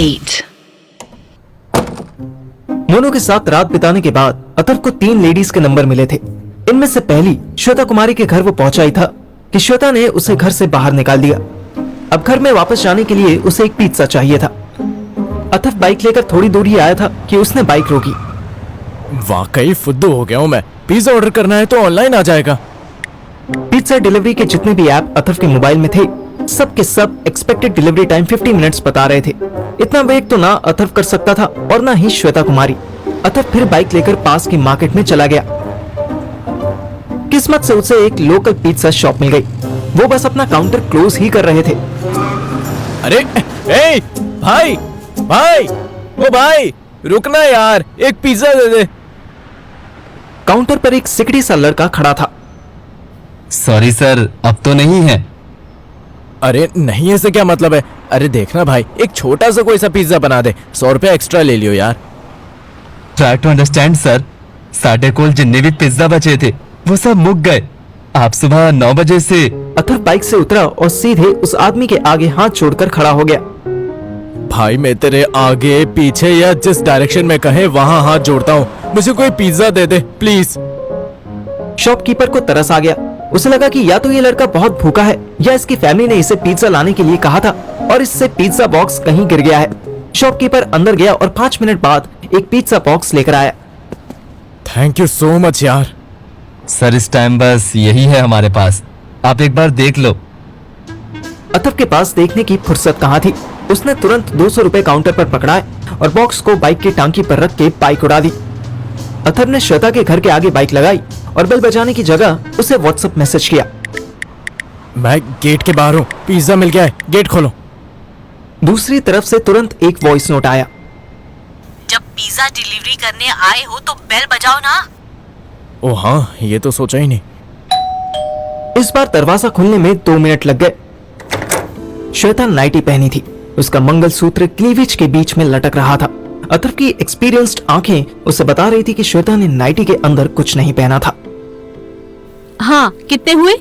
8. मोनू के साथ रात बिताने के बाद अथर्व को 3 लेडीज के नंबर मिले थे। इनमें से पहली श्वेता कुमारी के घर वो पहुंचा ही था कि श्वेता ने उसे घर से बाहर निकाल दिया। अब घर में वापस जाने के लिए उसे एक पिज्जा चाहिए था। अथर्व बाइक लेकर थोड़ी दूर ही आया था कि उसने बाइक रोकी। वाकई फुद्दू हो गया हूँ मैं। पिज्जा ऑर्डर करना है तो ऑनलाइन आ जाएगा। पिज्जा डिलीवरी के जितने भी ऐप अथर्व के मोबाइल में थे, सब के सब एक्सपेक्टेड डिलीवरी टाइम 50 मिनट्स बता रहे थे। इतना वेट तो ना अथर्व कर सकता था और ना ही श्वेता कुमारी। अथर्व फिर बाइक लेकर पास की मार्केट में चला गया। किस्मत से उसे एक लोकल पिज्जा शॉप मिल गई। वो बस अपना काउंटर क्लोज ही कर रहे थे। अरे ए, भाई भाई ओ भाई रुकना यार, एक पिज्जा दे दे। काउंटर पर एक सिकड़ी सा लड़का खड़ा था। सॉरी सर, अब तो नहीं है। अरे नहीं है से क्या मतलब है? अरे देखना भाई, एक छोटा सा कोई सा पिज्जा बना दे, 100 रुपया एक्स्ट्रा ले लियो यार। ट्राई टू अंडरस्टैंड सर, साढ़े कोल जितने भी पिज्जा बचे थे वो सब मुक गए। आप सुबह 9 बजे से। अथर्व बाइक से उतरा और सीधे उस आदमी के आगे हाथ जोड़कर खड़ा हो गया। भाई मैं तेरे आगे पीछे या जिस डायरेक्शन में कहे वहां हाथ जोड़ता हूँ, मुझे कोई pizza they they please. Shopkeeper को तरस आ गया। उसे लगा कि या तो ये लड़का बहुत भूखा है या इसकी फैमिली ने इसे पिज्जा लाने के लिए कहा था और इससे पिज्जा बॉक्स कहीं गिर गया है। शॉपकीपर अंदर गया और 5 मिनट बाद एक पिज्जा बॉक्स लेकर आया। थैंक यू सो मच यार। सर इस टाइम बस यही है हमारे पास, आप एक बार देख लो। अथर्व के पास देखने की फुर्सत कहाँ थी। उसने तुरंत 200 रुपए काउंटर पर पकड़ाए और बॉक्स को बाइक की टांकी पर रख के बाइक उड़ा दी। अथर्व ने श्वेता के घर के आगे बाइक लगाई और बेल बजाने की जगह उसे व्हाट्सएप मैसेज किया। मैं गेट के बाहर हूँ, पिज्जा मिल गया है, गेट खोलो। दूसरी तरफ से तुरंत एक वॉइस नोट आया। जब पिज्जा डिलीवरी करने आए हो तो बेल बजाओ ना। ओ हाँ, ये तो सोचा ही नहीं। इस बार दरवाजा खुलने में 2 मिनट लग गए। श्वेता नाइटी पहनी थी। उसका मंगलसूत्र क्लीवेज के बीच में लटक रहा था। अथर्व की एक्सपीरियंस्ड आंखें उसे बता रही थी कि श्वेता ने नाइटी के अंदर कुछ नहीं पहना था। हाँ, कितने हुए?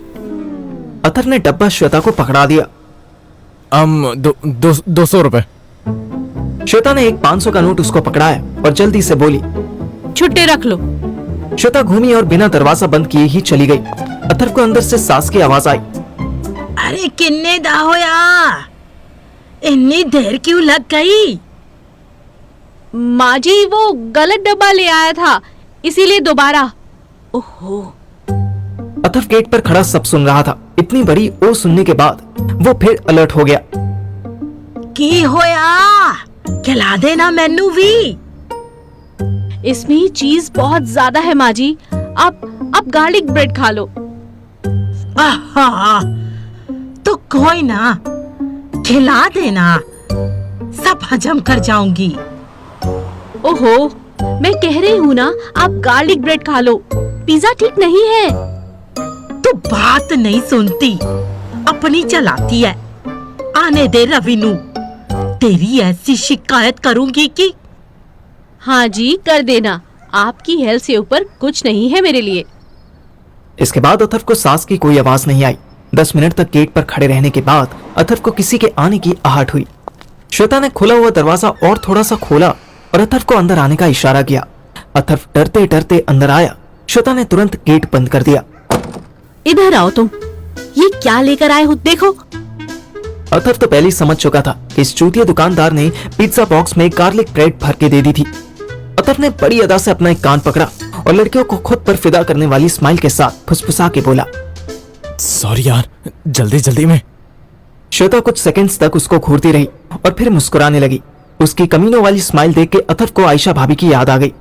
अथर्व ने डब्बा श्वेता को पकड़ा दिया। 200 रुपए। श्वेता ने एक 500 का नोट उसको पकड़ाया और जल्दी से बोली, छुट्टे रख लो। श्वेता घूमी और बिना दरवाजा बंद किए ही चली गई। अथर्व को अंदर से सास की आवाज आई। अरे किन्ने दा होया, इतनी देर क्यों लग गई? माँ जी वो गलत डब्बा ले आया था, इसीलिए दोबारा। ओहो। अथर्व गेट पर खड़ा सब सुन रहा था। इतनी बड़ी ओ सुनने के बाद वो फिर अलर्ट हो गया। की होया, खिला देना मैनू भी। इसमें चीज बहुत ज्यादा है माँ जी, आप गार्लिक ब्रेड खा लो। आहा, तो कोई ना, खिला देना, सब हजम कर जाऊंगी। ओहो, मैं कह रही हूँ ना, आप गार्लिक ब्रेड खा लो, पिज्जा ठीक नहीं है। तू बात नहीं सुनती, अपनी चलाती है। आने दे रवीनू, तेरी ऐसी शिकायत करूंगी कि। हाँ जी कर देना, आपकी हेल्थ से ऊपर कुछ नहीं है मेरे लिए। इसके बाद अथर्व को सास की कोई आवाज नहीं आई। 10 मिनट तक गेट पर खड़े रहने के बाद अथर्व को किसी के आने की आहट हुई। श्वेता ने खुला हुआ दरवाजा और थोड़ा सा खोला और अथर्व को अंदर आने का इशारा किया। अथर्व डरते डरते अंदर आया। श्वेता ने तुरंत गेट बंद कर दिया। इधर आओ तुम, ये क्या लेकर आए हो देखो। अथर्व तो पहले ही समझ चुका था कि इस चूतिया दुकानदार ने पिज्जा बॉक्स में गार्लिक ब्रेड भर के दे दी थी। अथर्व ने बड़ी अदा से अपना एक कान पकड़ा और लड़कियों को खुद पर फिदा करने वाली स्माइल के साथ फुसफुसा के बोला, सॉरी यार, जल्दी में। श्वेता कुछ सेकंड्स तक उसको घूरती रही और फिर मुस्कुराने लगी। उसकी कमीनों वाली स्माइल देख के अथर्व को आयशा भाभी की याद आ गई।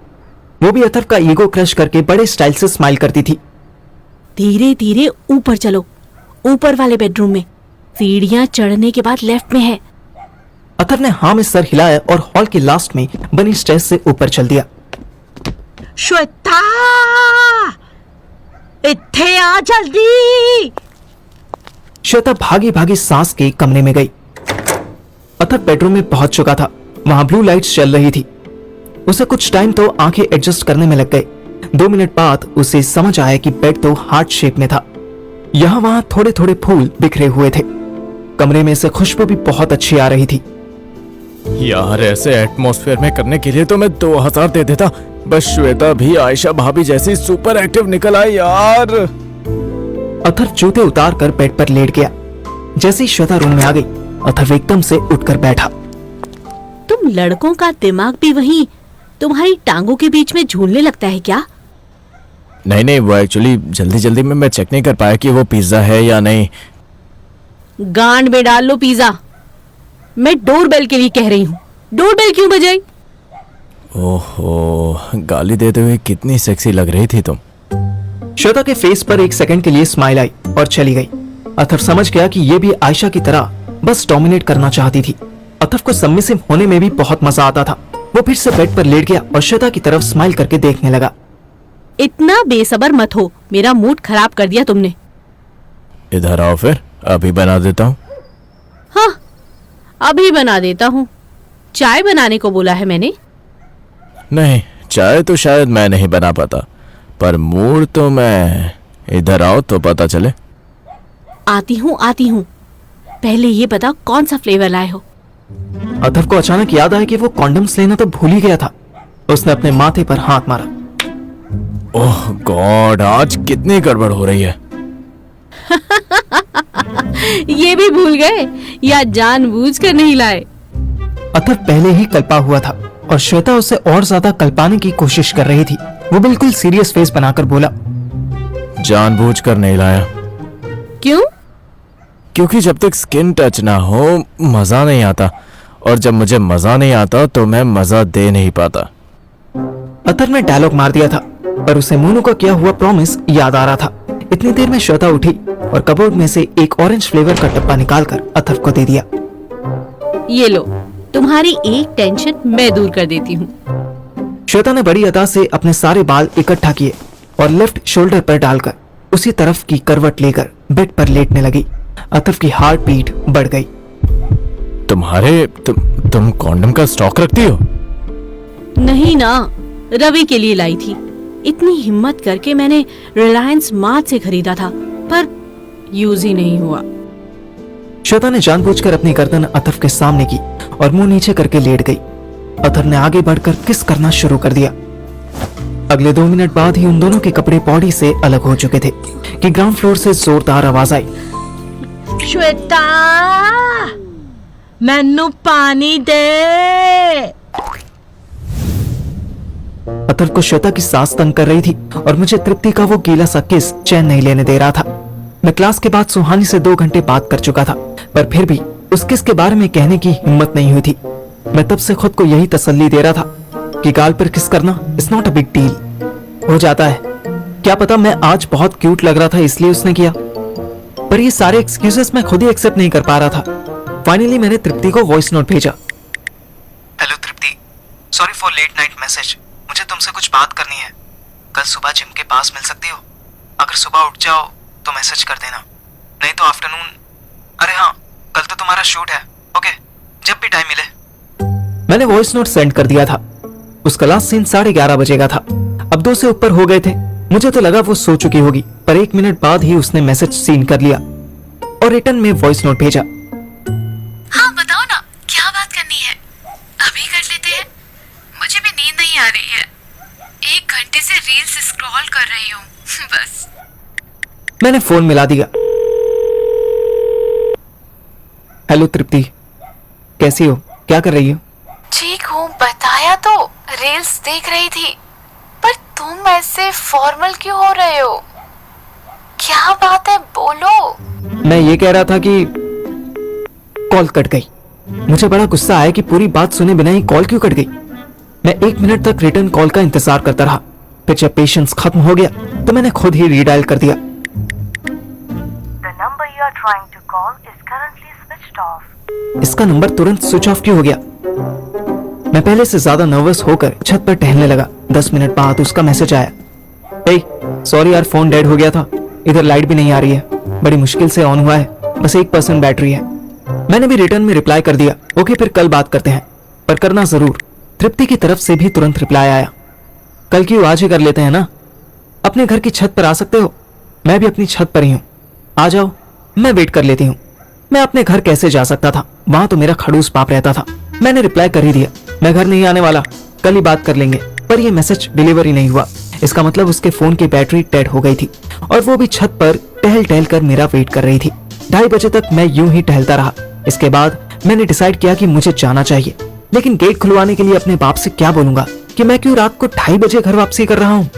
वो भी अथर्व का ईगो क्रश करके बड़े स्टाइल से स्माइल करती थी। धीरे धीरे ऊपर चलो, ऊपर वाले बेडरूम में, सीढ़ियां चढ़ने के बाद लेफ्ट में है। अथर्व ने हाँ में सर हिलाया और हॉल के लास्ट में बनी स्टेज से ऊपर चल दिया। श्वेता, इत्थे आ जल्दी। श्वेता भागी भागी सास के कमरे में गई। अथर्व बेडरूम में पहुंच चुका था। वहां ब्लू लाइट्स चल रही थी। उसे कुछ टाइम तो आंखें एडजस्ट करने में लग गए। 2 मिनट बाद उसे समझ आया कि बेड तो हार्ट शेप में था। यहाँ वहां थोड़े थोड़े फूल बिखरे हुए थे। कमरे में से खुशबू भी बहुत अच्छी आ रही थी। यार ऐसे एटमॉस्फेयर में करने के लिए तो मैं 2000 दे देता। बस श्वेता भी आयशा भाभी जैसी सुपर एक्टिव निकल आई यार। अथर्व जूते उतार कर बेड पर लेट गया। जैसे ही श्वेता रूम में आ गई, अथर्व एकदम से उठकर बैठा। तुम लड़कों का दिमाग भी वहीं तुम्हारी टांगों के बीच में झूलने लगता है क्या? नहीं, वो एक्चुअली जल्दी में मैं चेक नहीं कर पाया कि वो पिज्जा है या नहीं। गांड में डाल लो पिज्जा। मैं डोरबेल के लिए कह रही हूँ। डोरबेल क्यों बजाई? ओहो, गाली देते हुए कितनी सेक्सी लग रही थी तुम। श्वेता के फेस पर एक सेकंड के लिए स्माइल आई और चली गई। अथर्व समझ गया कि ये भी आयशा की तरह बस डोमिनेट करना चाहती थी। अथर्व को सबमिसिव होने में भी बहुत मजा आता था। वो फिर से बेड पर लेट गया और श्वेता की तरफ स्माइल करके देखने लगा। इतना बेसब्र मत हो, मेरा मूड खराब कर दिया तुमने। इधर आओ, फिर अभी बना देता हूँ। हाँ, अभी बना देता हूँ। चाय बनाने को बोला है मैंने। नहीं, चाय तो शायद मैं नहीं बना पाता, पर मूड तो मैं। इधर आओ तो पता चले। आती हूँ। पहले ये बता कौन सा फ्लेवर लाए हो? अथर्व को अचानक याद आया कि वो कॉन्डम्स लेना तो भूल ही गया था। उसने अपने माथे पर हाथ मारा। ओह गॉड, आज कितनी गड़बड़ हो रही है। ये भी भूल गए या जानबूझकर नहीं लाए? अथर्व पहले ही कल्पा हुआ था और श्वेता उसे और ज्यादा कल्पाने की कोशिश कर रही थी। वो बिल्कुल सीरियस फेस बनाकर बोला, जानबूझकर नहीं लाया। क्यों? क्योंकि जब तक स्किन टच ना हो मजा नहीं आता, और जब मुझे मजा नहीं आता तो मैं मजा दे नहीं पाता। अथर्व ने डायलॉग मार दिया था, पर उसे मोनू का किया हुआ प्रॉमिस याद आ रहा था। इतनी देर में श्वेता उठी और कबोर्ड में से एक ऑरेंज फ्लेवर का डब्बा निकालकर अथर्व को दे दिया। ये लो, तुम्हारी एक टेंशन मैं दूर कर देती हूँ। श्वेता ने बड़ी अदा से अपने सारे बाल इकट्ठा किए और लेफ्ट शोल्डर पर डालकर उसी तरफ की करवट लेकर बेड पर लेटने लगी। अथर्व की हार्ट बीट बढ़ गई। तुम कॉन्डम का स्टॉक रखती हो? नहीं ना, रवि के लिए लाई थी। इतनी हिम्मत करके मैंने रिलायंस मार्ट से खरीदा था, पर यूज ही नहीं हुआ। श्वेता ने जानबूझकर अपनी गर्दन अथर्व के सामने की और मुंह नीचे करके लेट गई। अथर्व ने आगे बढ़कर किस करना शुरू कर दिया। अगले 2 मिनट बाद ही उन दोनों के कपड़े बॉडी से अलग हो चुके थे कि ग्राउंड फ्लोर से जोरदार आवाज आई, श्वेता, मैनू पानी दे। अथर्व को श्वेता की सांस तंग कर रही थी और मुझे तृप्ति का वो गीला सा किस चैन नहीं लेने दे रहा था। मैं क्लास के बाद सुहानी से 2 घंटे बात कर चुका था, पर फिर भी उस किस के बारे में कहने की हिम्मत नहीं हुई थी। मैं तब से खुद को यही तसल्ली दे रहा था कि गाल पर किस करना it's not a big deal, हो जाता है। क्या पता मैं आज बहुत क्यूट लग रहा था इसलिए उसने किया, पर ये सारे एक्सक्यूजेस मैं खुद ही एक्सेप्ट नहीं कर पा रहा था। फाइनली मैंने तृप्ति को वॉइस नोट भेजा। Hello Tripti, sorry for late night message. मुझे तुमसे कुछ बात करनी है। कल सुबह जिम के पास मिल सकती हो? अगर सुबह उठ जाओ तो मैसेज कर देना, नहीं तो आफ्टरनून। अरे हाँ, कल तो तुम्हारा शूट है। ओके, जब भी टाइम मिले। मैंने वॉइस नोट सेंड कर दिया था। उसका लास्ट सीन 11:30 बजे का था। अब 2 से ऊपर हो गए थे। मुझे तो लगा वो सो चुकी होगी, पर 1 मिनट बाद ही उसने मैसेज सीन कर लिया और रिटर्न में वॉइस नोट भेजा। हाँ बताओ ना, क्या बात करनी है? अभी कर लेते हैं। मुझे भी नींद नहीं आ रही है। 1 घंटे से रील्स स्क्रॉल कर रही हूँ बस। मैंने फोन मिला दिया। हेलो तृप्ति, कैसी हो? क्या कर रही हो? ठीक हूँ, बताया तो। रील्स देख रही थी। पर तुम ऐसे फॉर्मल क्यों हो रहे हो? क्या बात है, बोलो। मैं ये कह रहा था कि कॉल कट गई। मुझे बड़ा गुस्सा आया कि पूरी बात सुने बिना ही कॉल क्यों कट गई। मैं 1 मिनट तक रिटर्न कॉल का इंतजार करता रहा। फिर जब पेशेंस खत्म हो गया तो मैंने खुद ही रीडायल कर दिया। The number you are trying to call is currently switched off. इसका नंबर तुरंत स्विच ऑफ क्यों हो गया? मैं पहले से ज्यादा नर्वस होकर छत पर टहलने लगा। 10 मिनट बाद उसका मैसेज आया, सॉरी यार, फोन डेड हो गया था। इधर लाइट भी नहीं आ रही है, बड़ी मुश्किल से ऑन हुआ है, बस 1% बैटरी है। मैंने भी रिटर्न में रिप्लाई कर दिया, ओके फिर कल बात करते हैं, पर करना जरूर। तृप्ति की तरफ से भी तुरंत रिप्लाई आया, कल क्यों, आज ही कर लेते हैं ना। अपने घर की छत पर आ सकते हो? मैं भी अपनी छत पर ही हूँ, आ जाओ, मैं वेट कर लेती हूँ। मैं अपने घर कैसे जा सकता था, वहां तो मेरा खड़ूस बाप रहता था। मैंने रिप्लाई कर ही दिया, मैं घर नहीं आने वाला, कल ही बात कर लेंगे। पर यह मैसेज डिलीवर ही नहीं हुआ। इसका मतलब उसके फोन की बैटरी डेड हो गई थी और वो भी छत पर टहल टहल कर मेरा वेट कर रही थी। 2:30 बजे तक मैं यूं ही टहलता रहा। इसके बाद मैंने डिसाइड किया कि मुझे जाना चाहिए, लेकिन गेट खुलवाने के लिए अपने बाप से क्या बोलूंगा कि मैं क्यों रात को 2:30 बजे घर वापसी कर रहा हूँ।